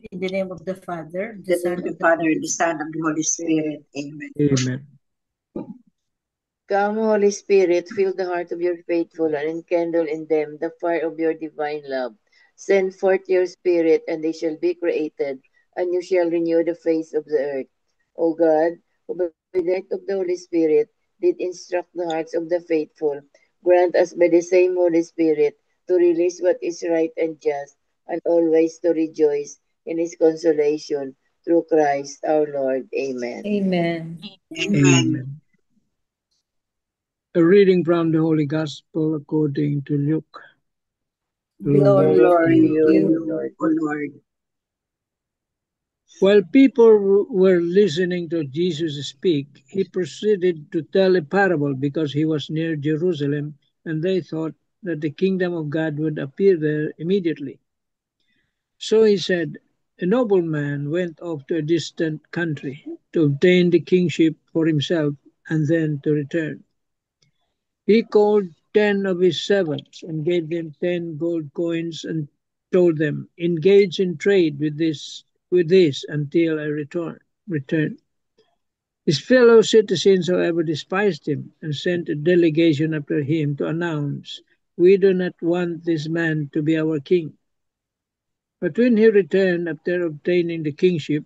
In the name of the Father, the The Son, name of the and the Father, Holy the Spirit. Son, and the Holy Spirit. Amen. Amen. Come, Holy Spirit, fill the heart of your faithful and enkindle in them the fire of your divine love. Send forth your Spirit, and they shall be created, and you shall renew the face of the earth. O God, who by the act of the Holy Spirit did instruct the hearts of the faithful, grant us by the same Holy Spirit to release what is right and just, and always to rejoice in his consolation through Christ our Lord. Amen. Amen. Amen. Amen. A reading from the Holy Gospel according to Luke. Glory Glory to to Glory you, to you. O you, Lord. O Lord. While people were listening to Jesus speak, he proceeded to tell a parable because he was near Jerusalem and they thought that the kingdom of God would appear there immediately. So he said, a nobleman went off to a distant country to obtain the kingship for himself and then to return. He called 10 of his servants and gave them 10 gold coins and told them, engage in trade with this until I return. His fellow citizens, however, despised him and sent a delegation after him to announce, we do not want this man to be our king. But when he returned after obtaining the kingship,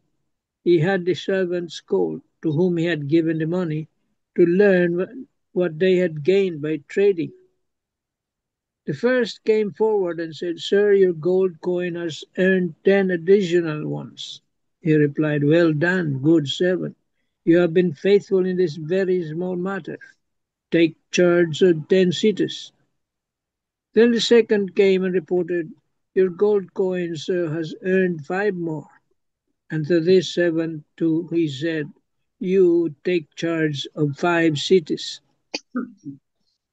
he had the servants called, to whom he had given the money, to learn what they had gained by trading. The first came forward and said, sir, your gold coin has earned 10 additional ones. He replied, well done, good servant. You have been faithful in this very small matter. Take charge of 10 cities. Then the second came and reported, your gold coin, sir, has earned 5 more. And to this servant too he said, you take charge of 5 cities.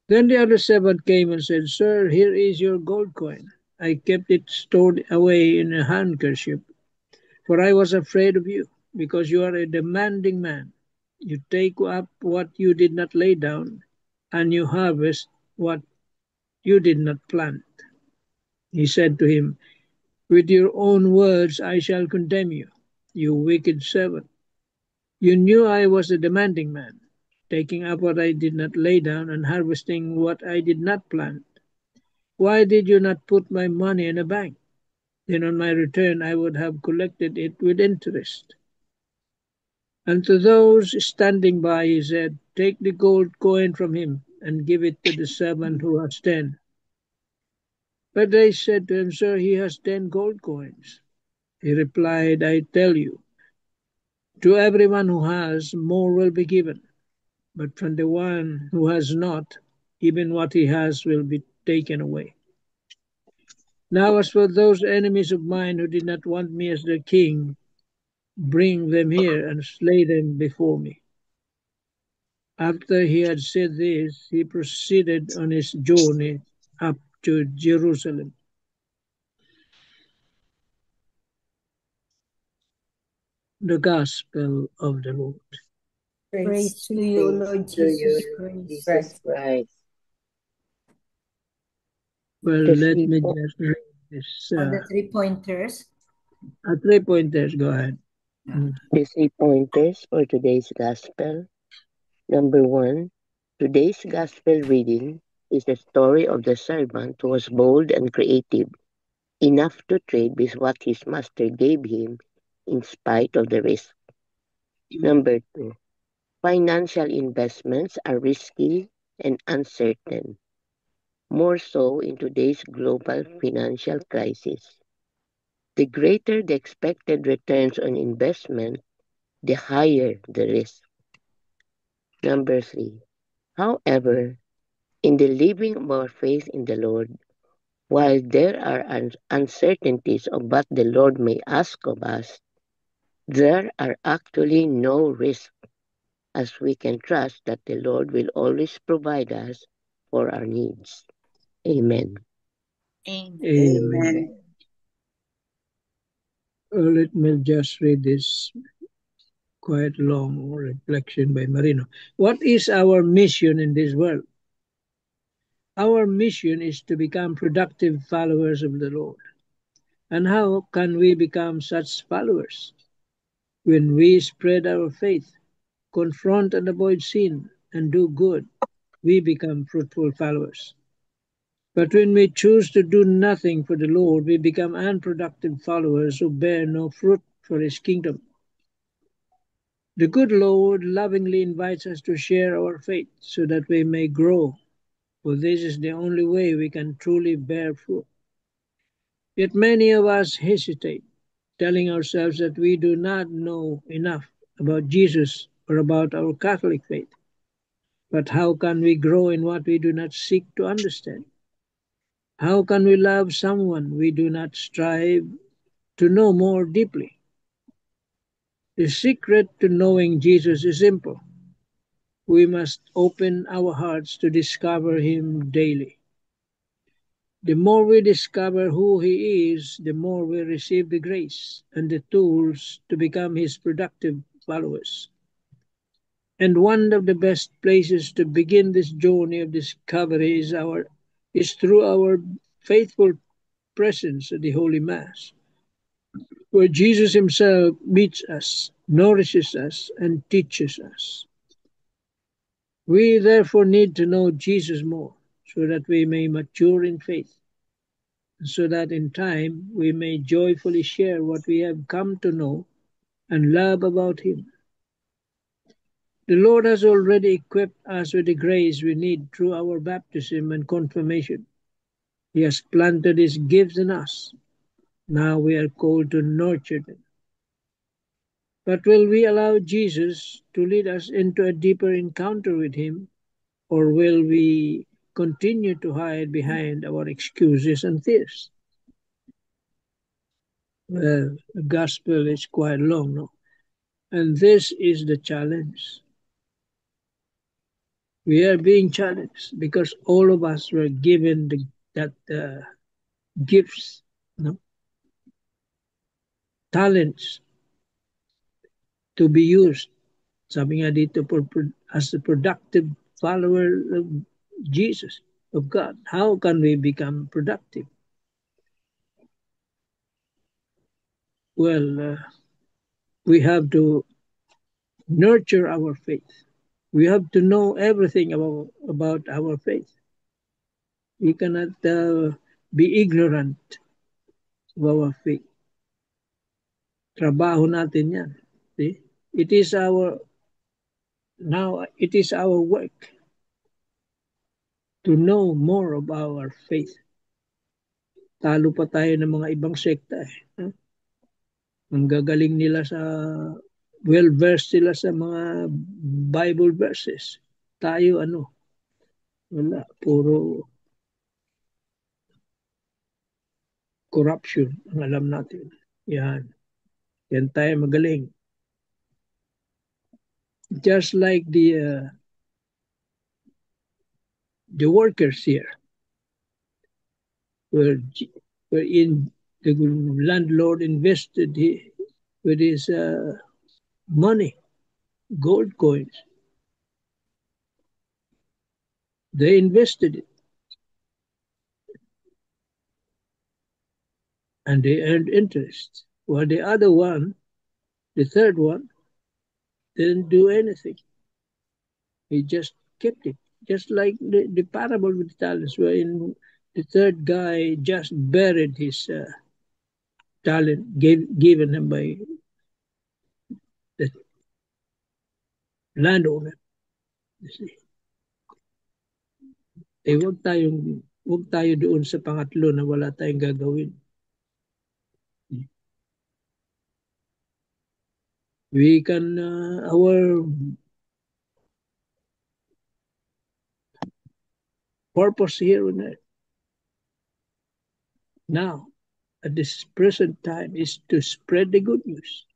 Then the other servant came and said, sir, here is your gold coin. I kept it stored away in a handkerchief, for I was afraid of you, because you are a demanding man. You take up what you did not lay down, and you harvest what you did not plant. He said to him, with your own words I shall condemn you, you wicked servant. You knew I was a demanding man, taking up what I did not lay down and harvesting what I did not plant. Why did you not put my money in a bank? Then on my return I would have collected it with interest. And to those standing by he said, take the gold coin from him and give it to the servant who has 10. But they said to him, sir, he has 10 gold coins. He replied, I tell you, to everyone who has, more will be given. But from the one who has not, even what he has will be taken away. Now as for those enemies of mine who did not want me as their king, bring them here and slay them before me. After he had said this, he proceeded on his journey up to Jerusalem. The Gospel of the Lord. Praise to you, Praise Lord to you, Jesus Christ. Jesus Christ. Well, The let three me po- just read this. On the 3 pointers. 3 pointers, go ahead. the 3 pointers for today's gospel. Number 1, today's gospel reading is the story of the servant who was bold and creative, enough to trade with what his master gave him in spite of the risk. Number 2, financial investments are risky and uncertain, more so in today's global financial crisis. The greater the expected returns on investment, the higher the risk. Number 3, however, in the living of our faith in the Lord, while there are uncertainties of what the Lord may ask of us, there are actually no risks, as we can trust that the Lord will always provide us for our needs. Amen. Amen. Amen. Let me just read this quite long reflection by Marino. What is our mission in this world? Our mission is to become productive followers of the Lord. And how can we become such followers? When we spread our faith, confront and avoid sin, and do good, we become fruitful followers. But when we choose to do nothing for the Lord, we become unproductive followers who bear no fruit for His kingdom. The good Lord lovingly invites us to share our faith so that we may grow, for this is the only way we can truly bear fruit. Yet many of us hesitate, telling ourselves that we do not know enough about Jesus or about our Catholic faith. But how can we grow in what we do not seek to understand? How can we love someone we do not strive to know more deeply? The secret to knowing Jesus is simple. We must open our hearts to discover Him daily. The more we discover who He is, the more we receive the grace and the tools to become His productive followers. And one of the best places to begin this journey of discovery is through our faithful presence at the Holy Mass, where Jesus Himself meets us, nourishes us, and teaches us. We therefore need to know Jesus more, so that we may mature in faith, so that in time we may joyfully share what we have come to know and love about Him. The Lord has already equipped us with the grace we need through our baptism and confirmation. He has planted His gifts in us. Now we are called to nurture them. But will we allow Jesus to lead us into a deeper encounter with Him, or will we continue to hide behind our excuses and fears? Well, the gospel is quite long, no? And this is the challenge. We are being challenged because all of us were given that gifts, no? Talents to be used. Sabi nga dito, as a productive follower of Jesus, of God. How can we become productive? Well, we have to nurture our faith. We have to know everything about our faith. We cannot be ignorant of our faith. Trabaho natin yan. See? It is our work to know more about our faith. Talo pa tayo ng mga ibang sekta eh. Ang gagaling nila well-versed sila sa mga Bible verses. Tayo wala, puro corruption ang alam natin. Yan tayo magaling. Just like the workers here, wherein the landlord invested with his money, gold coins. They invested it. And they earned interest. While the other one, the third one, didn't do anything. He just kept it. Just like the parable with the talents, wherein the third guy just buried his talent given him by the landowner. You see? Huwag tayo doon sa pangatlo na wala tayong gagawin. We can, our purpose here on earth now, at this present time, is to spread the good news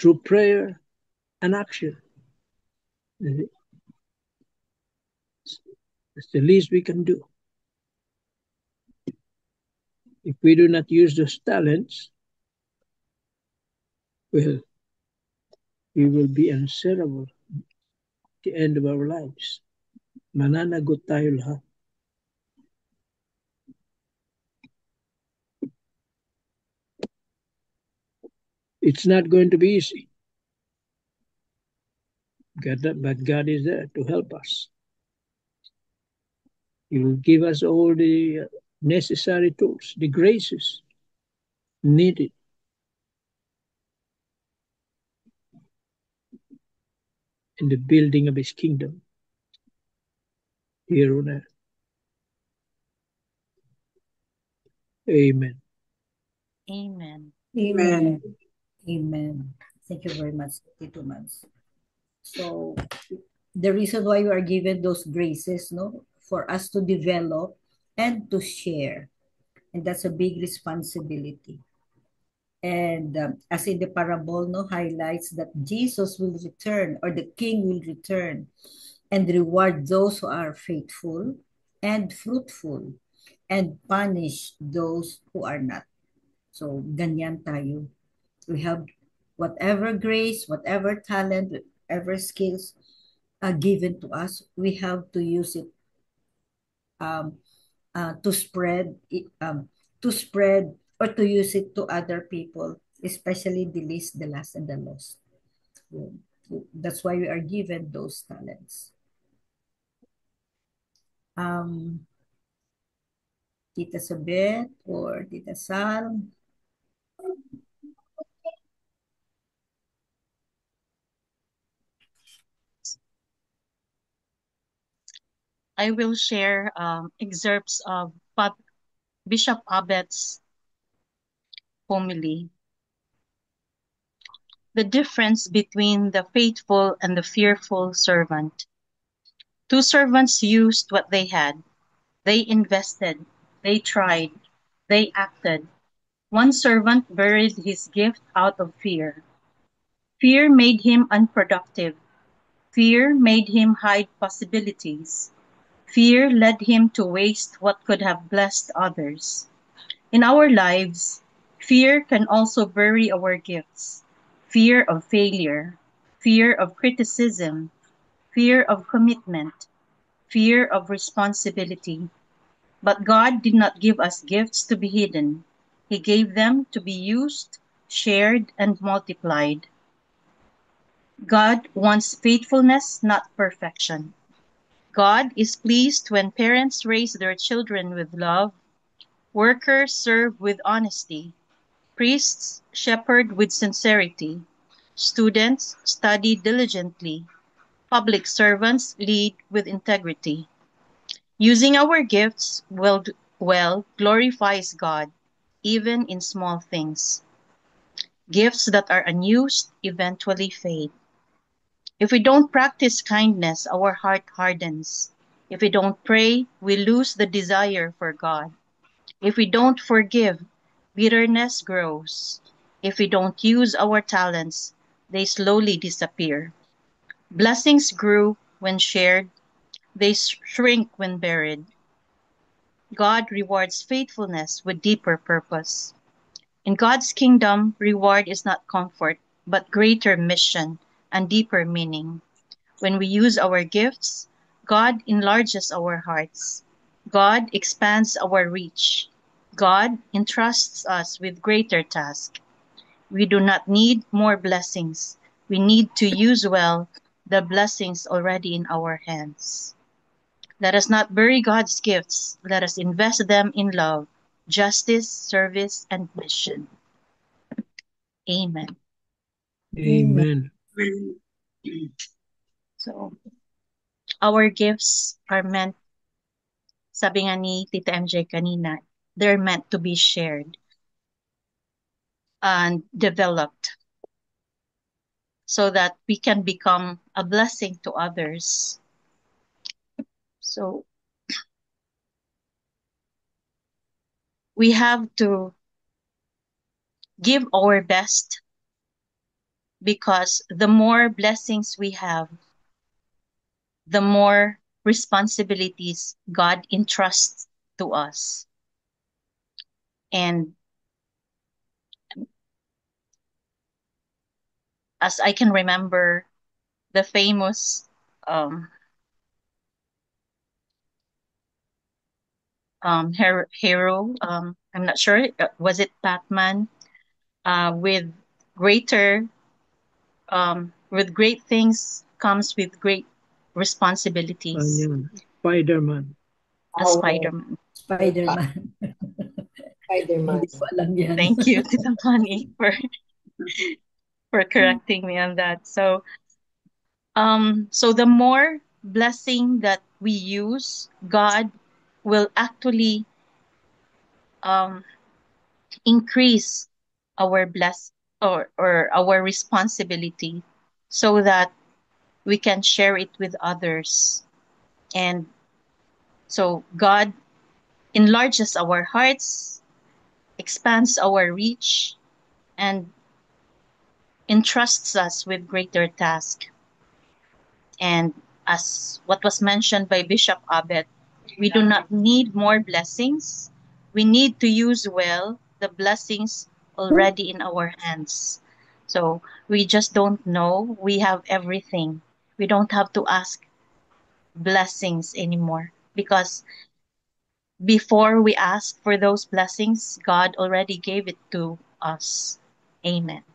through prayer and action. It's the least we can do. If we do not use those talents, well, we will be unservable at the end of our lives. Mananagot tayo lahat. It's not going to be easy. But God is there to help us. He will give us all the necessary tools, the graces needed in the building of His kingdom here on earth. Amen. Amen. Amen. Amen. Thank you very much, Tito Mads. So, the reason why we are given those graces, no, for us to develop and to share. And that's a big responsibility. And as in the parable, no, highlights that Jesus will return, or the King will return and reward those who are faithful and fruitful and punish those who are not. So, ganyan tayo. We have whatever grace, whatever talent, whatever skills are given to us, we have to use it um, to spread to spread or to use it to other people, especially the least, the last, and the lost. So, that's why we are given those talents. Um, Tita Sabet or Tita Sal? I will share excerpts of Bishop Abbott's homily. The difference between the faithful and the fearful servant. Two servants used what they had. They invested, they tried, they acted. One servant buried his gift out of fear. Fear made him unproductive. Fear made him hide possibilities. Fear led him to waste what could have blessed others. In our lives, fear can also bury our gifts. Fear of failure, fear of criticism, fear of commitment, fear of responsibility. But God did not give us gifts to be hidden. He gave them to be used, shared, and multiplied. God wants faithfulness, not perfection. God is pleased when parents raise their children with love, workers serve with honesty, priests shepherd with sincerity, students study diligently, public servants lead with integrity. Using our gifts well glorifies God, even in small things. Gifts that are unused eventually fade. If we don't practice kindness, our heart hardens. If we don't pray, we lose the desire for God. If we don't forgive, bitterness grows. If we don't use our talents, they slowly disappear. Blessings grew when shared, they shrink when buried. God rewards faithfulness with deeper purpose. In God's kingdom, reward is not comfort, but greater mission and deeper meaning. When we use our gifts, God enlarges our hearts. God expands our reach. God entrusts us with greater tasks. We do not need more blessings. We need to use well the blessings already in our hands. Let us not bury God's gifts. Let us invest them in love, justice, service, and mission. Amen. Amen. So, our gifts are meant, sabi nga ni Tita MJ kanina, they're meant to be shared and developed so that we can become a blessing to others. So, we have to give our best because the more blessings we have, the more responsibilities God entrusts to us. And as I can remember, the famous hero, I'm not sure, was it Batman, with greater with great things comes with great responsibilities. Spider-Man. A Spider-Man. Spider-Man. Spider-Man. Hindi ko alam yan. Thank you, Tita Fanny, for correcting me on that. So the more blessing that we use, God will actually um increase our or our responsibility so that we can share it with others. And so God enlarges our hearts, expands our reach, and entrusts us with greater tasks. And as what was mentioned by Bishop Abet, we do not need more blessings. We need to use well the blessings already in our hands. So we just don't know. We have everything. We don't have to ask blessings anymore because before we ask for those blessings, God already gave it to us. Amen.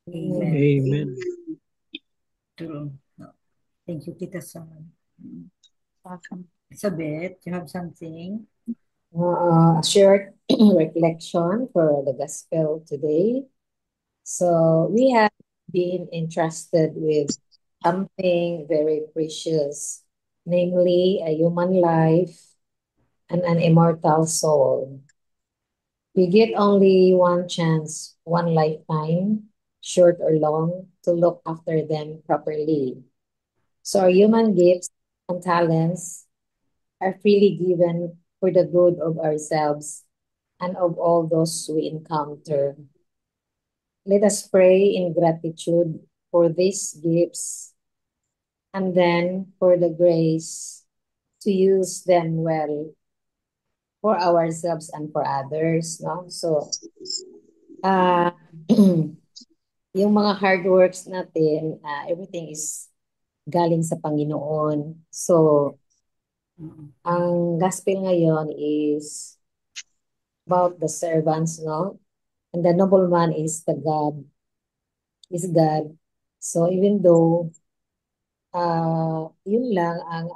Amen. Amen. True. No. Thank you, Tita San. Welcome. Elizabeth, you have something? A short reflection for the gospel today. So we have been entrusted with something very precious, namely a human life and an immortal soul. We get only one chance, one lifetime, short or long, to look after them properly. So our human gifts and talents are freely given for the good of ourselves and of all those we encounter. Let us pray in gratitude for these gifts and then for the grace to use them well for ourselves and for others, no? So, uh, yung mga hard works natin, everything is galing sa Panginoon. So, ang gospel ngayon is about the servants, no? And the nobleman is is God. So even though yun lang ang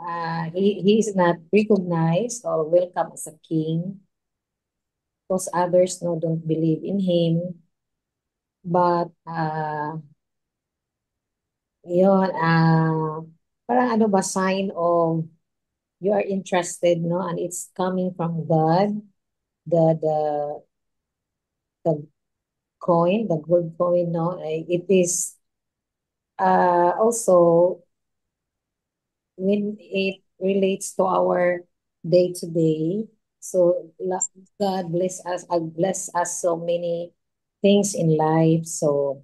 he is not recognized or welcome as a king because others no don't believe in him, but yun parang ano ba sign of you are interested, no, and it's coming from God, the the coin, the gold coin, no, it is also when it relates to our day to day. So God bless us so many things in life. So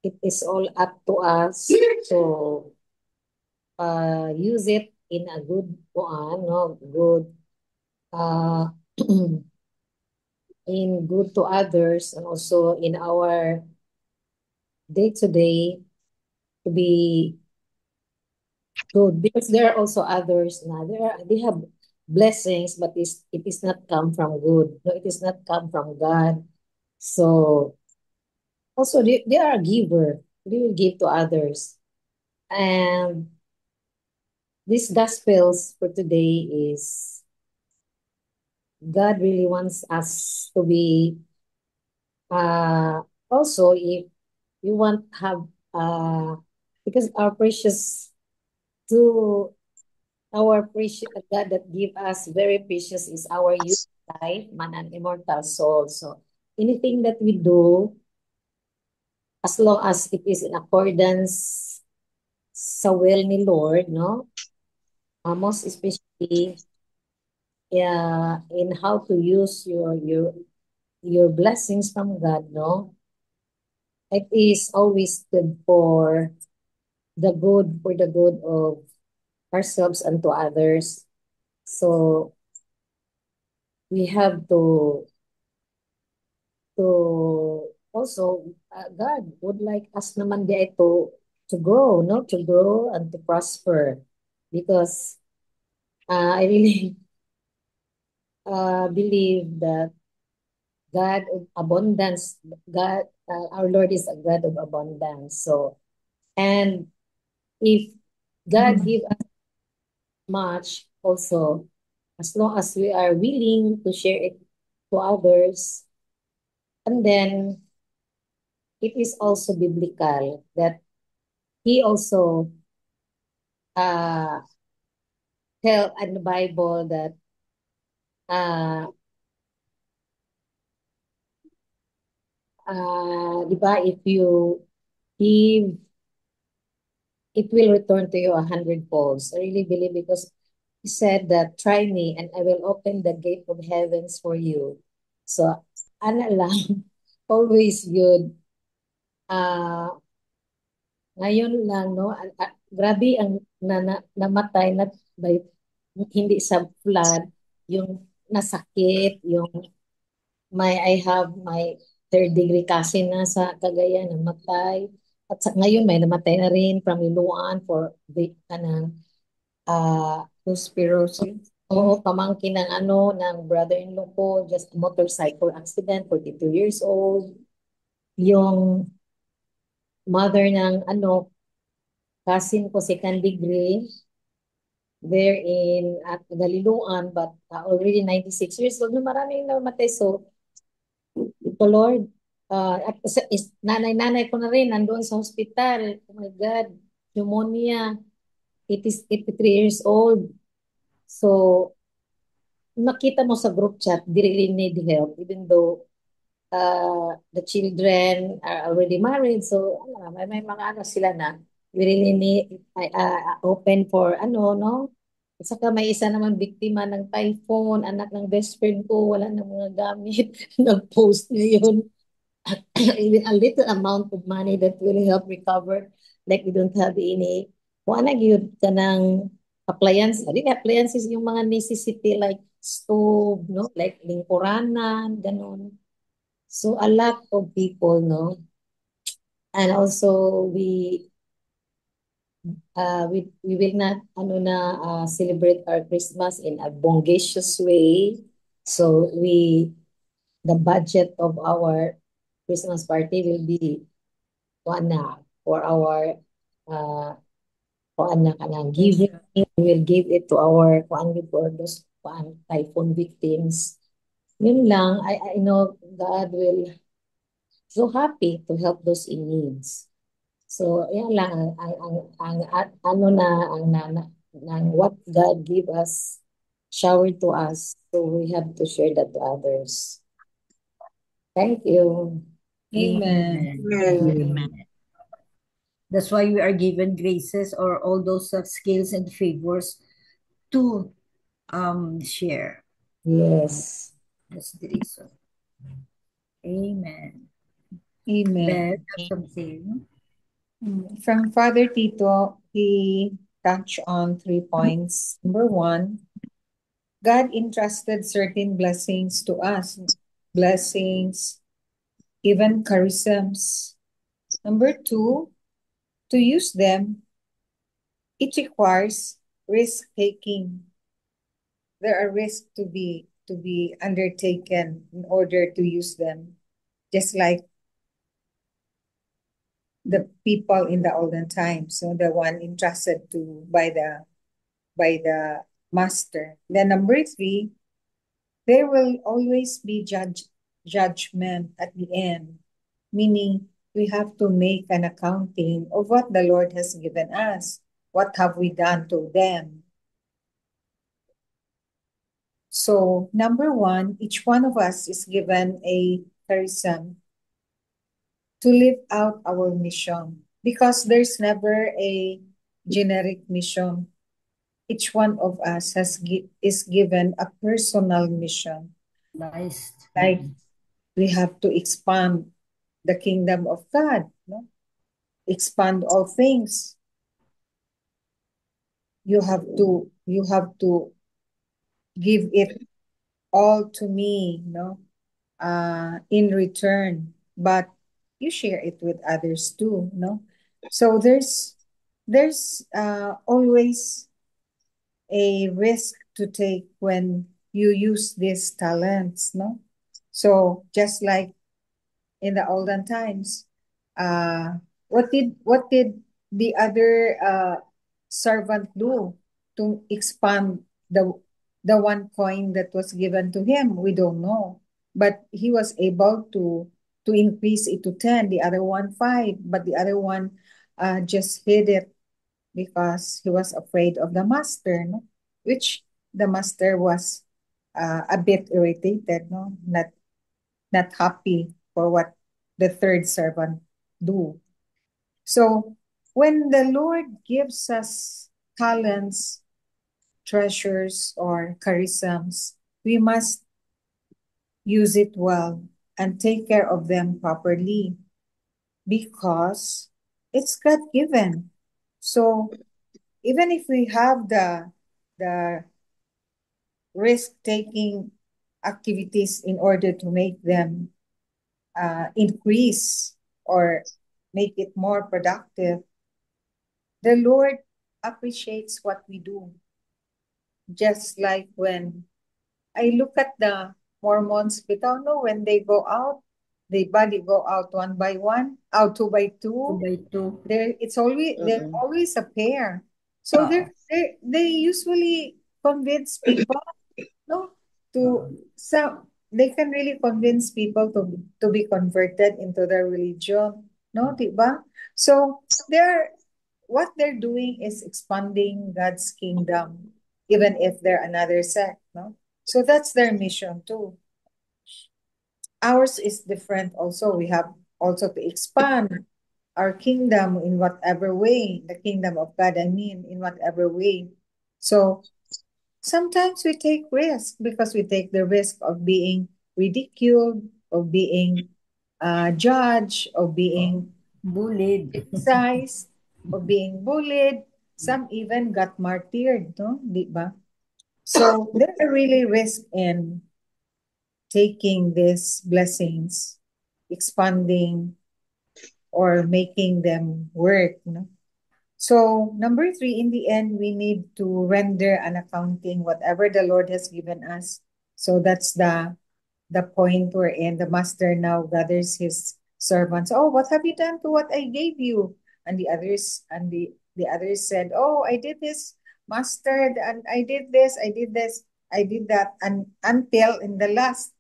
it is all up to us to use it in a good one, no, good uh in good to others and also in our day to day to be good because there are also others now they have blessings but it is not come from good, no, it is not come from God. So also they are a giver, they will give to others. And these gospels for today is God really wants us to be also if you want to have because our precious to our precious God that give us very precious is our youth life, man, and immortal soul. So anything that we do, as long as it is in accordance sa will ni Lord, no? Most especially in how to use your blessings from God, no? It is always good for the good of ourselves and to others. So we have to also God would like us naman di to grow, no, to grow and to prosper because I really believe that God of abundance, God our Lord is a God of abundance. So, and if God give us much also, as long as we are willing to share it to others, and then it is also biblical that He also uh tell in the Bible that uh di ba, if you give, it will return to you 100 folds. I really believe because He said that try me and I will open the gate of heavens for you. So ano lang, always good. Ngayon lang, no? Grabe ang namatay na by, hindi sa flood, yung nasakit, yung I have my third degree cousin na sa Cagayan, namatay. At ngayon may namatay na rin from Iloan for the, Conspiracy. oo, pamangkin ng ng brother-in-law ko, just motorcycle accident, 42 years old. Yung mother ng cousin ko, second degree, there in at Galiluan, but already 96 years old, na maraming namatay. So, to Lord, at nanay-nanay ko na rin, nandoon sa hospital. Oh my God, pneumonia. It is 83 years old. So, nakita mo sa group chat, they really need help, even though the children are already married. So, may mga sila na, we really need, open for, no? At saka may isa naman biktima ng typhoon, anak ng best friend ko, wala na mga gamit. Nag-post ngayon. Even a little amount of money that will help recover. Like we don't have any. Kung ano yun ka ng appliances. Appliances yung mga necessity like stove, no? Like lingkuranan, ganun. So a lot of people, no? And also we will not celebrate our Christmas in a bongacious way. So the budget of our Christmas party will be for our giving. We will give it to our for those typhoon victims. Yun lang, I know God will so happy to help those in needs. So, yan lang what God give us, shower to us. So, we have to share that to others. Thank you. Amen. Amen. That's why we are given graces or all those skills and favors to share. Yes. That's the reason. Amen. Amen. Beth, have something? From Father Tito, he touched on 3 points. Number 1, God entrusted certain blessings to us. Blessings, even charisms. Number 2, to use them, it requires risk-taking. There are risks to be undertaken in order to use them. Just like the people in the olden times, so the one entrusted to by the master. Then number 3, there will always be judgment at the end, meaning we have to make an accounting of what the Lord has given us. What have we done to them? So number 1, each one of us is given a charism to live out our mission, because there's never a generic mission. Each one of us is given a personal mission. Nice. Like we have to expand the kingdom of God, no? Expand all things. You have to give it all to me, no? In return, but you share it with others too, no? So there's always a risk to take when you use these talents, no? So just like in the olden times. What did the other servant do to expand the one coin that was given to him? We don't know, but he was able to increase it to 10, the other one 5, but the other one just hid it because he was afraid of the master, no? Which the master was a bit irritated, no? Not happy for what the third servant do. So when the Lord gives us talents, treasures, or charisms, we must use it well and take care of them properly because it's God given. So even if we have the risk taking activities in order to make them increase or make it more productive, the Lord appreciates what we do. Just like when I look at the Mormons, we don't know when they go out, they body go out one by one, out two by two. 2 by 2. They're always a pair. So Oo. they usually convince people, no, to some they can really convince people to be converted into their religion, no, diba? So what they're doing is expanding God's kingdom, even if they're another sect, no? So that's their mission too. Ours is different also. We have also to expand our kingdom in whatever way, the kingdom of God, I mean, in whatever way. So sometimes we take risk because we take the risk of being ridiculed, of being judged, of being Bullied. criticized, of being bullied. Some even got martyred, no? Di ba? So there are really risk in taking these blessings, expanding or making them work, you know. So number 3, in the end, we need to render an accounting whatever the Lord has given us. So that's the point wherein the master now gathers his servants. Oh, what have you done to what I gave you? And the others said, oh, I did this, master, and I did this, I did this, I did that, and until in the last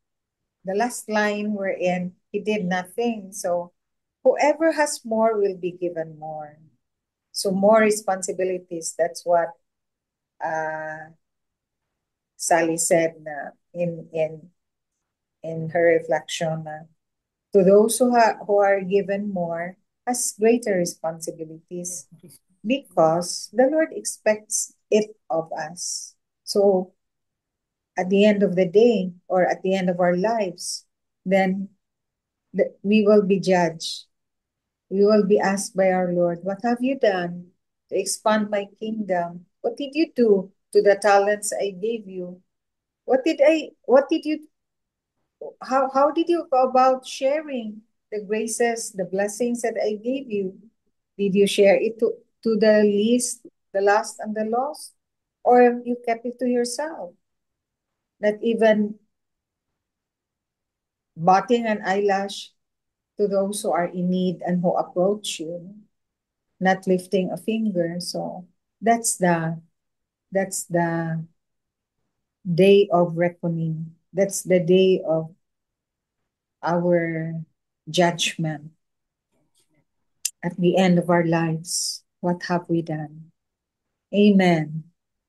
line wherein he did nothing. So whoever has more will be given more. So more responsibilities. That's what Sally said in her reflection. To those who are given more has greater responsibilities because the Lord expects it of us. So at the end of the day or at the end of our lives, then we will be judged. We will be asked by our Lord, what have you done to expand my kingdom? What did you do to the talents I gave you? What did you, how did you go about sharing the graces, the blessings that I gave you? Did you share it to the least, the last, and the lost? Or you kept it to yourself? Not even batting an eyelash to those who are in need and who approach you, not lifting a finger. So that's the day of reckoning. That's the day of our judgment at the end of our lives. What have we done? Amen.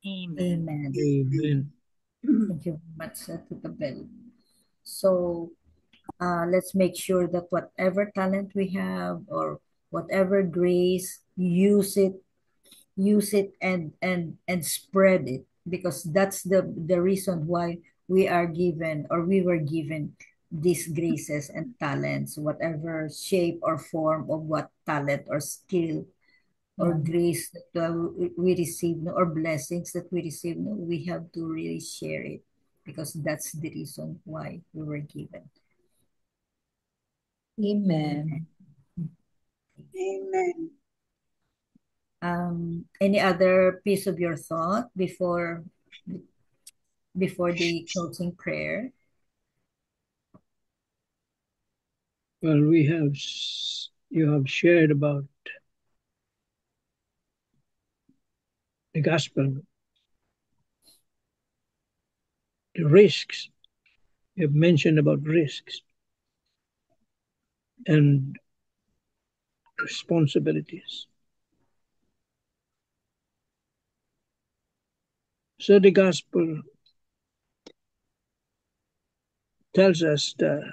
Amen. Amen. Amen. Thank you very much, Tita Bell. So let's make sure that whatever talent we have or whatever grace, use it and spread it because that's the reason why we are given or we were given these graces and talents, whatever shape or form of what talent or skill or Yeah. grace that we receive, no, or blessings that we receive, no, we have to really share it because that's the reason why we were given. Amen. Amen. Any other piece of your thought before the closing prayer? Well, you have shared about the gospel, the risks. You have mentioned about risks and responsibilities. So the gospel tells us to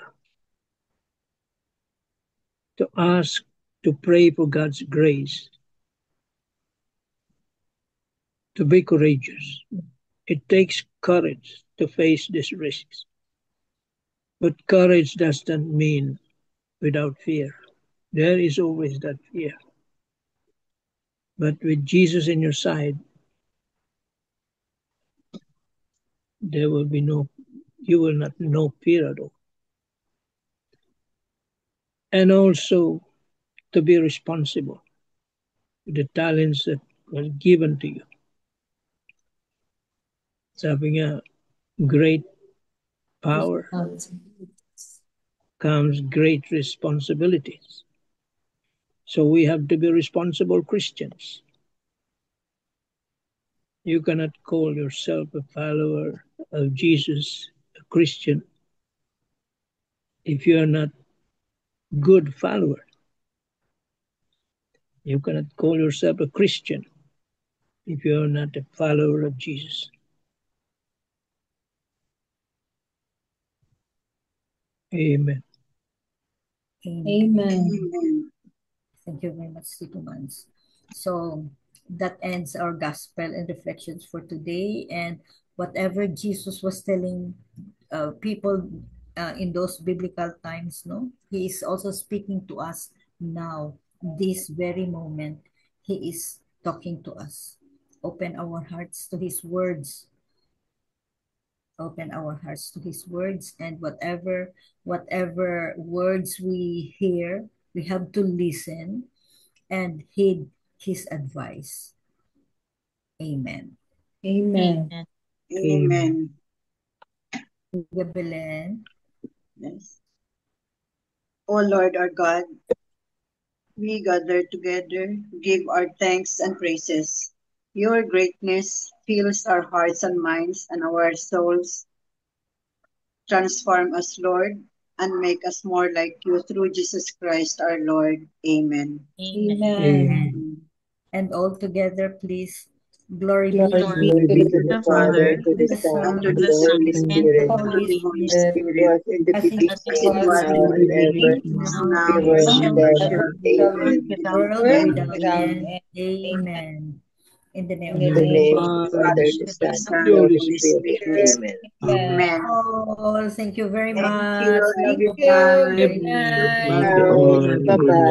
ask, to pray for God's grace, to be courageous. It takes courage to face these risks. But courage doesn't mean without fear. There is always that fear. But with Jesus in your side, you will not know fear at all. And also to be responsible with the talents that were given to you. It's having a great power comes great responsibilities. So we have to be responsible Christians. You cannot call yourself a follower of Jesus, a Christian, if you are not a good follower. You cannot call yourself a Christian if you are not a follower of Jesus. Amen. Amen. Thank you very much, Tito Mans. So that ends our gospel and reflections for today. And whatever Jesus was telling people in those biblical times, no, he is also speaking to us now, this very moment. He is talking to us. Open our hearts to his words. Open our hearts to his words, and whatever words we hear, we have to listen and heed his advice. Amen. Amen. Amen. Belen. Yes. O Lord our God, we gather together, give our thanks and praises. Your greatness fills our hearts and minds and our souls. Transform us, Lord, and make us more like you through Jesus Christ our Lord. Amen. Amen. Amen. And all together, please. Glory be to Glory Glory be be to to the The Father, Father, to the the Son, And Son, to and to the the the Son, Holy Son, and and the Spirit, the and to Holy the Holy Holy Spirit, as it Spirit, Spirit, was in the as it beginning, as was it is was was in now, the in and the ever, beginning, beginning, now, is now, now, be and world and and ever, without ever ever shall end. be, be, world Amen. world without world without end. world without without end. end. end. Amen. In the name In of the In the the name name Father, of of the the Father, Father, And the to the the Son, Son, and Son, the and Holy Holy Spirit. Spirit. Spirit. Amen. Amen. Amen. oh, thank you very Thank you. much. Love Thank you. you. Good Bye. Bye. night. Thank you Bye. all. Have a good Bye-bye.